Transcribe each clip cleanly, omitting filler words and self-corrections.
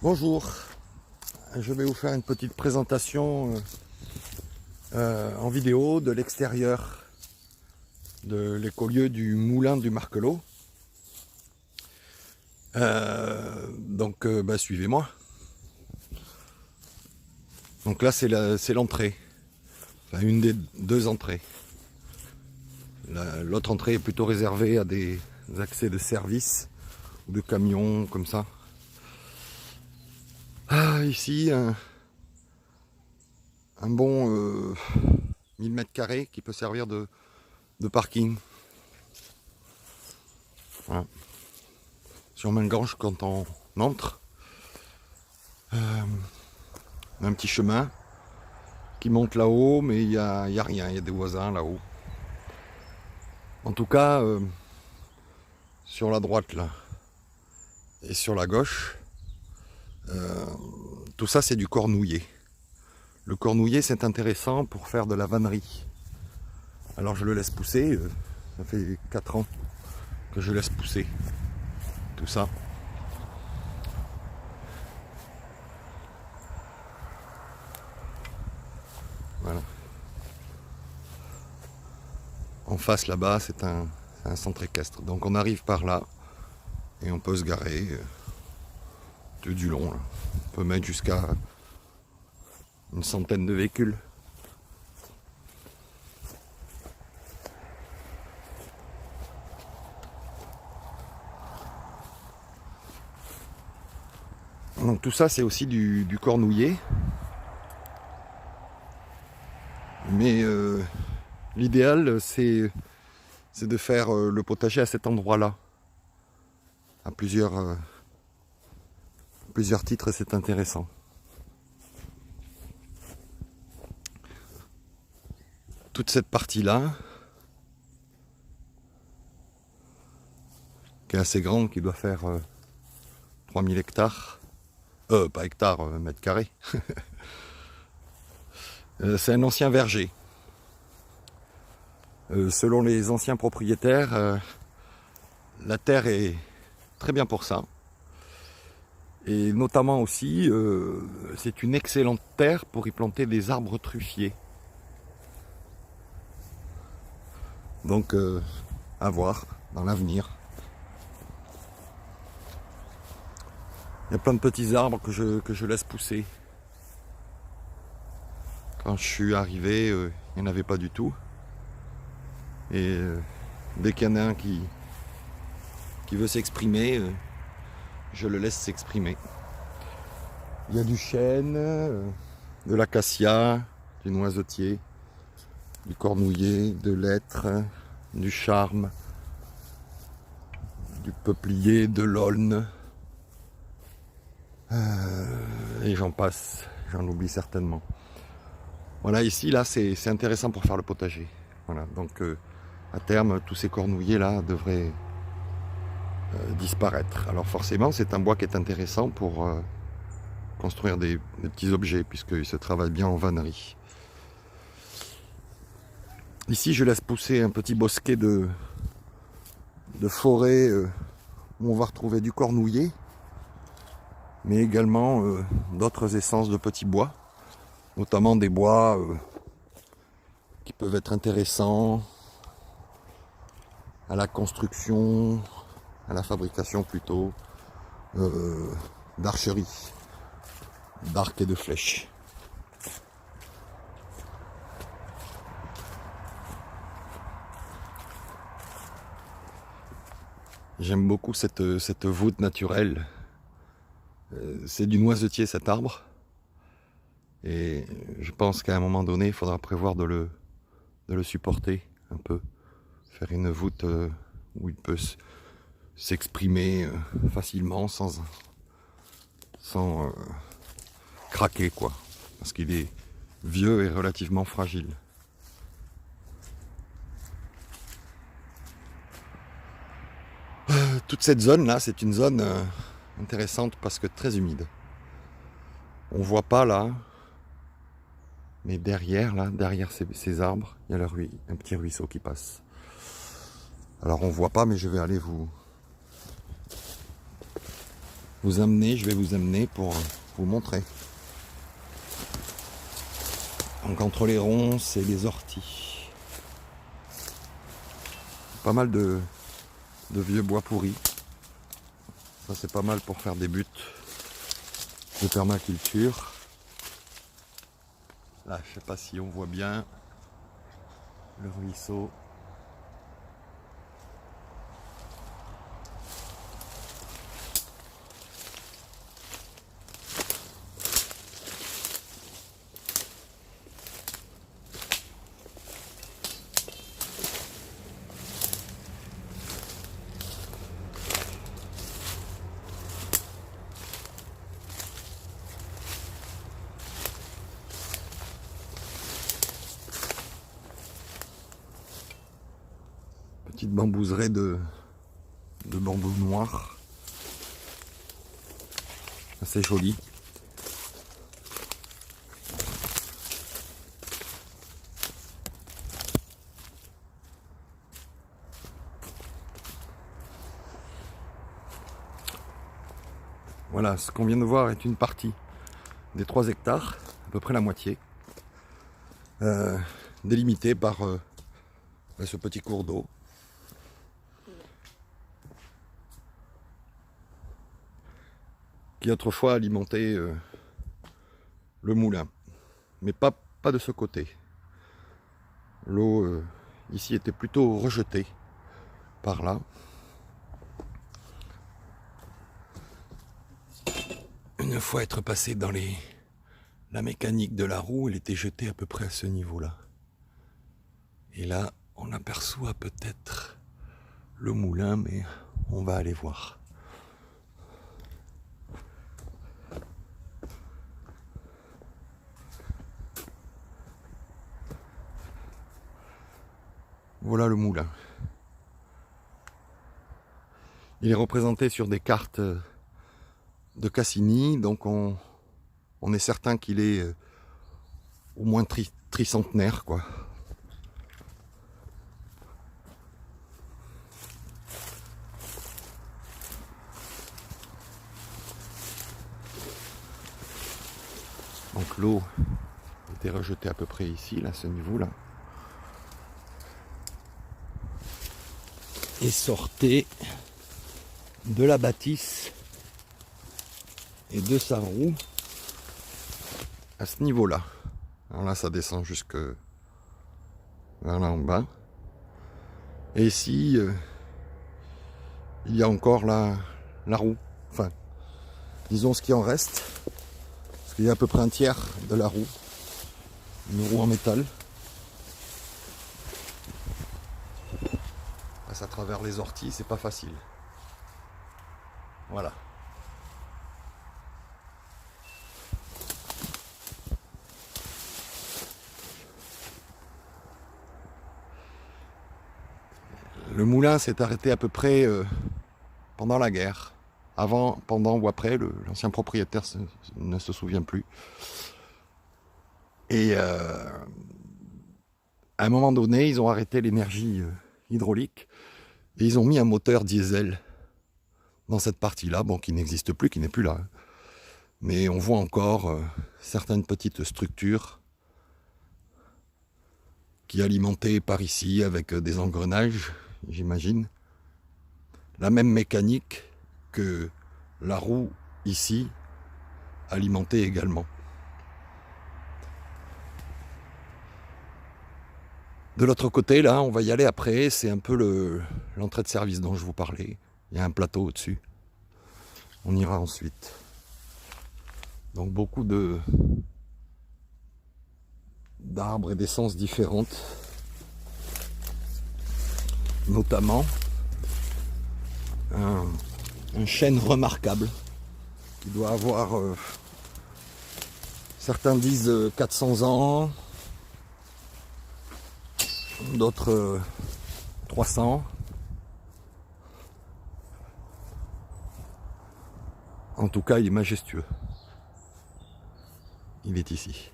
Bonjour, je vais vous faire une petite présentation en vidéo de l'extérieur de l'écolieu du moulin du Marquelot. Suivez-moi. Donc là c'est l'entrée, enfin, une des deux entrées. L'autre entrée est plutôt réservée à des accès de service ou de camions comme ça. Ici un bon 1000 mètres carrés qui peut servir de parking. Voilà. Sur Mingange, quand on entre, un petit chemin qui monte là-haut, mais il y a rien, il y a des voisins là-haut. En tout cas, sur la droite là et sur la gauche, tout ça c'est du cornouiller. Le cornouiller c'est intéressant pour faire de la vannerie. Alors je le laisse pousser, ça fait 4 ans que je laisse pousser tout ça. Voilà. En face là-bas c'est un centre équestre. Donc on arrive par là et on peut se garer tout du long. Là. On peut mettre jusqu'à une centaine de véhicules. Donc tout ça c'est aussi du cornouiller. Mais l'idéal c'est de faire le potager à cet endroit-là. À plusieurs titres c'est intéressant. Toute cette partie-là, qui est assez grande, qui doit faire 3000 hectares. Pas hectares, mètres carrés. C'est un ancien verger. Selon les anciens propriétaires, la terre est très bien pour ça. Et notamment aussi, c'est une excellente terre pour y planter des arbres truffiers. Donc, à voir dans l'avenir. Il y a plein de petits arbres que je laisse pousser. Quand je suis arrivé, il n'y en avait pas du tout. Et dès qu'il y en a un qui veut s'exprimer, je le laisse s'exprimer. Il y a du chêne, de l'acacia, du noisetier, du cornouiller, de l'hêtre, du charme, du peuplier, de l'aulne. Et j'en passe, j'en oublie certainement. Voilà, ici, là, c'est intéressant pour faire le potager. Voilà, donc à terme, tous ces cornouillers là devraient disparaître. Alors forcément, c'est un bois qui est intéressant pour construire des petits objets, puisqu'il se travaille bien en vannerie. Ici, je laisse pousser un petit bosquet de forêt où on va retrouver du cornouiller, mais également d'autres essences de petits bois, notamment des bois qui peuvent être intéressants à la construction, à la fabrication plutôt, d'archerie, d'arcs et de flèches. J'aime beaucoup cette voûte naturelle. C'est du noisetier cet arbre. Et je pense qu'à un moment donné, il faudra prévoir de le supporter un peu. Faire une voûte où il peut s'exprimer facilement sans craquer, quoi. Parce qu'il est vieux et relativement fragile. Toute cette zone là, c'est une zone intéressante parce que très humide. On voit pas là, mais derrière ces arbres, il y a un petit ruisseau qui passe. Alors on voit pas, mais je vais aller vous je vais vous amener pour vous montrer. Donc entre les ronces et les orties, pas mal de vieux bois pourris. Ça c'est pas mal pour faire des buts de permaculture. Là je sais pas si on voit bien le ruisseau. Petite bambouserie de bambou noir. Assez joli. Voilà, ce qu'on vient de voir est une partie des 3 hectares, à peu près la moitié, délimitée par ce petit cours d'eau. Qui autrefois alimentait le moulin, mais pas de ce côté. L'eau ici était plutôt rejetée par là. Une fois être passé dans la mécanique de la roue, elle était jetée à peu près à ce niveau-là. Et là, on aperçoit peut-être le moulin, mais on va aller voir. Voilà le moulin. Il est représenté sur des cartes de Cassini, donc on est certain qu'il est au moins tricentenaire, quoi. Donc l'eau était rejetée à peu près ici, là, à ce niveau-là. Et sortait de la bâtisse et de sa roue à ce niveau-là. Alors là, ça descend jusque vers là en bas. Et ici, il y a encore la roue. Enfin, disons ce qui en reste. Parce qu'il y a à peu près un tiers de la roue. Une roue en métal. Passe à travers les orties, c'est pas facile. Voilà. Le moulin s'est arrêté à peu près pendant la guerre. Avant, pendant ou après, l'ancien propriétaire ne se souvient plus. Et à un moment donné, ils ont arrêté l'énergie hydraulique et ils ont mis un moteur diesel dans cette partie-là, bon, qui n'existe plus, qui n'est plus là. Mais on voit encore certaines petites structures qui alimentaient par ici avec des engrenages, j'imagine. La même mécanique que la roue ici alimentait également. De l'autre côté, là, on va y aller après, c'est un peu l'entrée de service dont je vous parlais. Il y a un plateau au-dessus. On ira ensuite. Donc beaucoup d'arbres et d'essences différentes. Notamment un chêne remarquable qui doit avoir, certains disent 400 ans, d'autres 300. En tout cas, il est majestueux. Il est ici.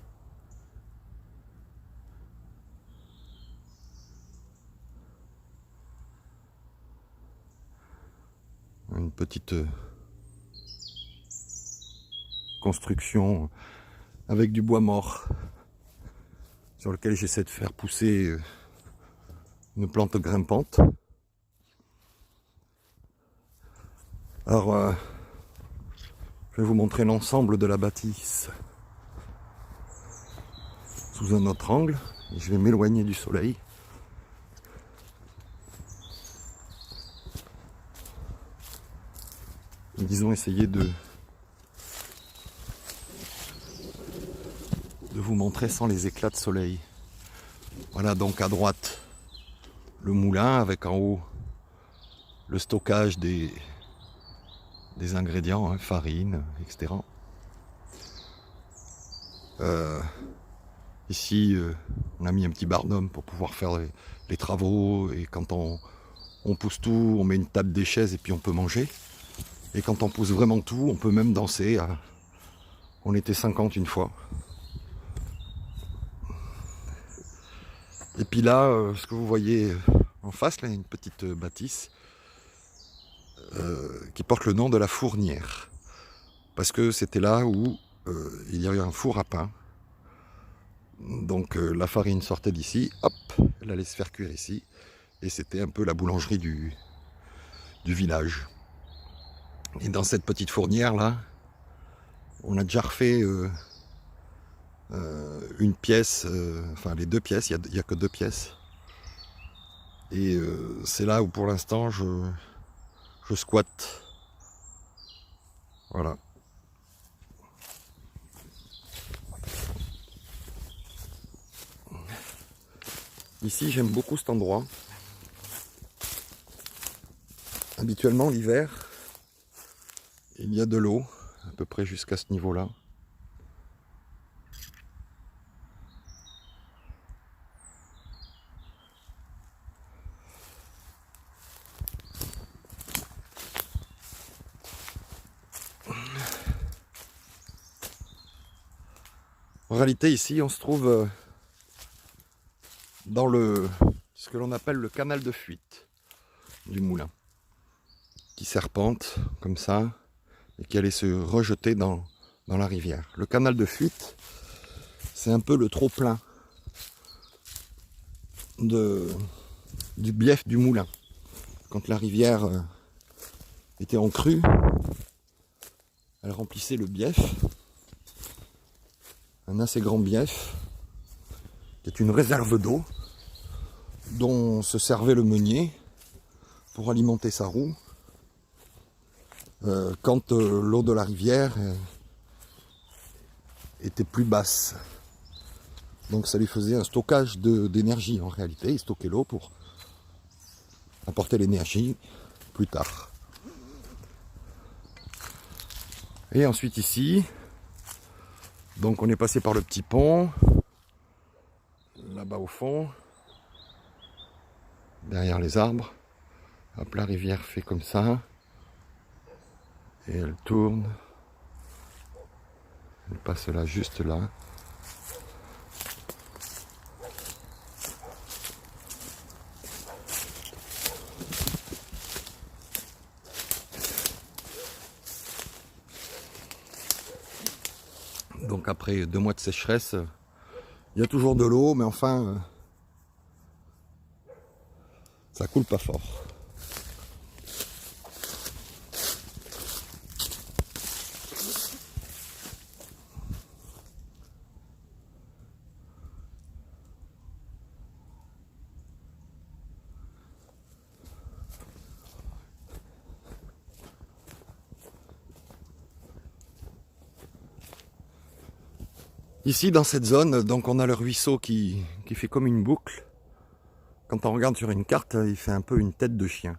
Une petite construction avec du bois mort sur lequel j'essaie de faire pousser une plante grimpante. Alors, je vais vous montrer l'ensemble de la bâtisse sous un autre angle. Et je vais m'éloigner du soleil. Et disons essayer de vous montrer sans les éclats de soleil. Voilà, donc à droite le moulin avec en haut le stockage des ingrédients, hein, farine, etc. Ici, on a mis un petit barnum pour pouvoir faire les travaux, et quand on pousse tout, on met une table, des chaises et puis on peut manger. Et quand on pousse vraiment tout, on peut même danser. On était 50 une fois. Et puis là, ce que vous voyez en face, là, il y a une petite bâtisse qui porte le nom de la fournière. Parce que c'était là où il y avait un four à pain. Donc la farine sortait d'ici, hop, elle allait se faire cuire ici. Et c'était un peu la boulangerie du village. Et dans cette petite fournière là, on a déjà refait une pièce, enfin les deux pièces, il n'y a que deux pièces. Et c'est là où pour l'instant je squatte. Voilà. Ici j'aime beaucoup cet endroit. Habituellement l'hiver, il y a de l'eau, à peu près jusqu'à ce niveau-là. En réalité ici on se trouve dans ce que l'on appelle le canal de fuite du moulin, qui serpente comme ça et qui allait se rejeter dans la rivière. Le canal de fuite, c'est un peu le trop-plein du bief du moulin. Quand la rivière était en crue, elle remplissait le bief, un assez grand bief, qui est une réserve d'eau dont se servait le meunier pour alimenter sa roue quand l'eau de la rivière était plus basse. Donc ça lui faisait un stockage d'énergie en réalité. Il stockait l'eau pour apporter l'énergie plus tard. Et ensuite ici, donc on est passé par le petit pont, là-bas au fond, derrière les arbres. Hop, la rivière fait comme ça. Et elle tourne. Elle passe là, juste là. Donc après 2 mois de sécheresse, il y a toujours de l'eau, mais enfin, ça coule pas fort. Ici, dans cette zone, donc on a le ruisseau qui fait comme une boucle. Quand on regarde sur une carte, il fait un peu une tête de chien.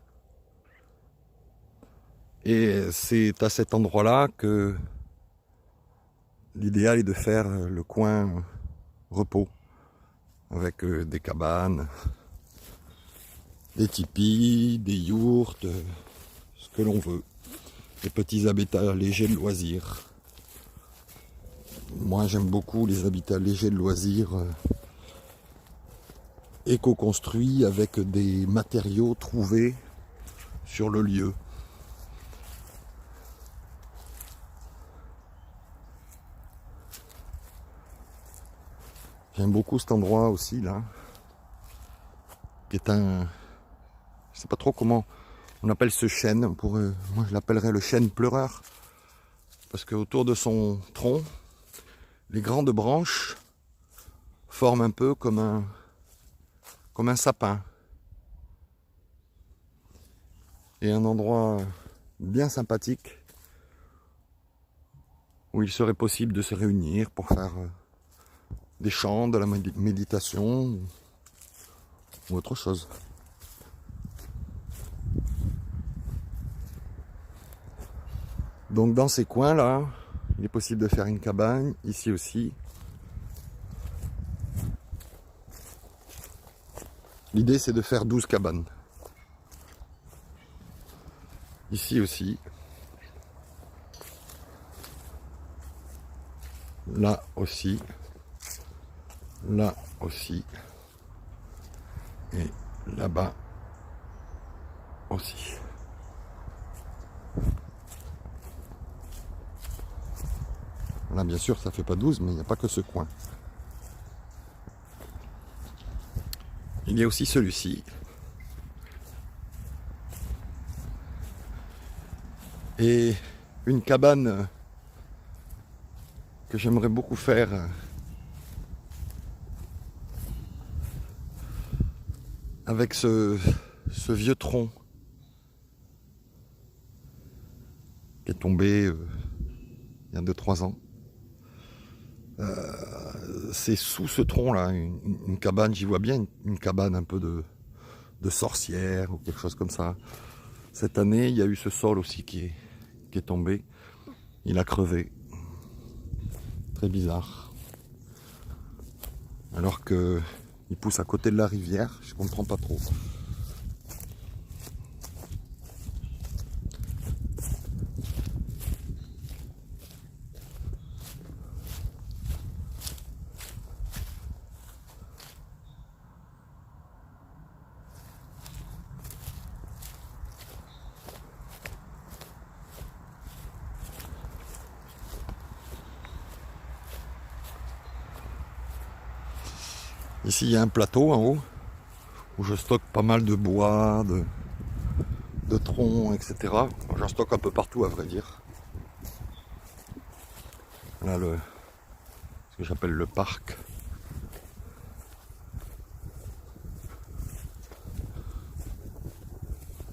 Et c'est à cet endroit-là que l'idéal est de faire le coin repos, avec des cabanes, des tipis, des yourtes, ce que l'on veut. Des petits habitats légers de loisirs. Moi j'aime beaucoup les habitats légers de loisirs éco-construits avec des matériaux trouvés sur le lieu. J'aime beaucoup cet endroit aussi là, qui est un... Je sais pas trop comment on appelle ce chêne. Moi je l'appellerais le chêne pleureur. Parce qu'autour de son tronc, les grandes branches forment un peu comme un sapin. Et un endroit bien sympathique où il serait possible de se réunir pour faire des chants, de la méditation ou autre chose. Donc dans ces coins-là, il est possible de faire une cabane, ici aussi. L'idée c'est de faire 12 cabanes. Ici aussi. Là aussi. Là aussi. Et là-bas aussi. Là, bien sûr, ça fait pas 12, mais il n'y a pas que ce coin. Il y a aussi celui-ci. Et une cabane que j'aimerais beaucoup faire avec ce vieux tronc qui est tombé il y a 2-3 ans. C'est sous ce tronc là, une cabane, j'y vois bien une cabane un peu de sorcière ou quelque chose comme ça. Cette année, il y a eu ce sol aussi qui est tombé. Il a crevé. Très bizarre. Alors que il pousse à côté de la rivière, je comprends pas trop. Ici, il y a un plateau en haut où je stocke pas mal de bois, de troncs, etc. J'en stocke un peu partout, à vrai dire. Là, ce que j'appelle le parc.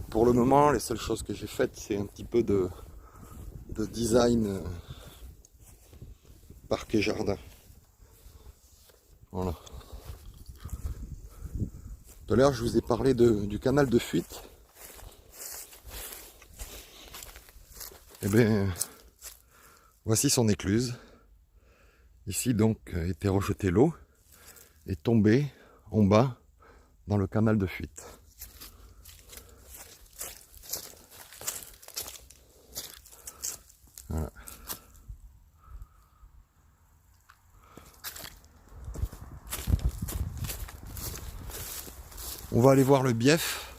Pour le moment, les seules choses que j'ai faites, c'est un petit peu de design parc et jardin. Voilà. Tout à l'heure, je vous ai parlé du canal de fuite. Eh bien, voici son écluse. Ici, donc, était rejetée l'eau et tombée en bas dans le canal de fuite. Voilà. On va aller voir le bief.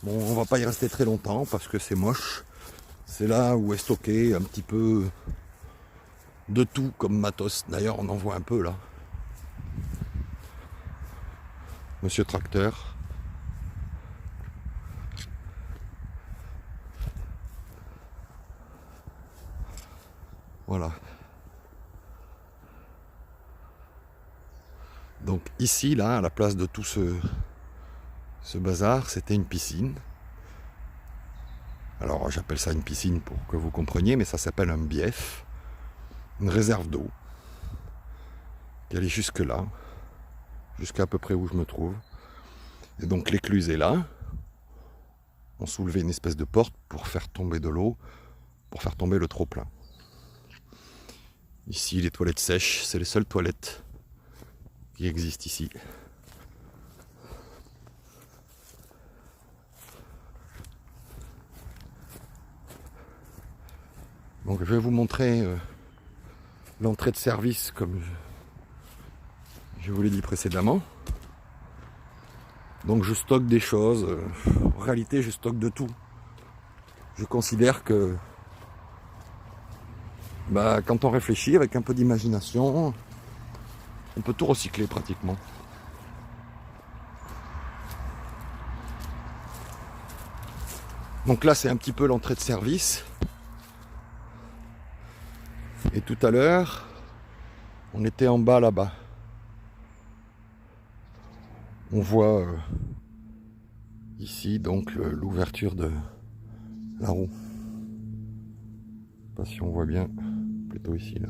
Bon, on va pas y rester très longtemps parce que c'est moche. C'est là où est stocké un petit peu de tout comme matos. D'ailleurs, on en voit un peu là. Monsieur Tracteur. Voilà. Donc ici, là, à la place de tout ce bazar, c'était une piscine. Alors j'appelle ça une piscine pour que vous compreniez, mais ça s'appelle un bief, une réserve d'eau, qui allait jusque là, jusqu'à peu près où je me trouve. Et donc l'écluse est là. On soulevait une espèce de porte pour faire tomber de l'eau, pour faire tomber le trop-plein. Ici, les toilettes sèches, c'est les seules toilettes qui existent ici. Donc je vais vous montrer l'entrée de service comme je vous l'ai dit précédemment. Donc je stocke des choses. En réalité, je stocke de tout. Je considère que quand on réfléchit avec un peu d'imagination, On peut tout recycler pratiquement. Donc là c'est un petit peu l'entrée de service. Et tout à l'heure, on était en bas là-bas. On voit ici donc l'ouverture de la roue. Je sais pas si on voit bien, plutôt ici là.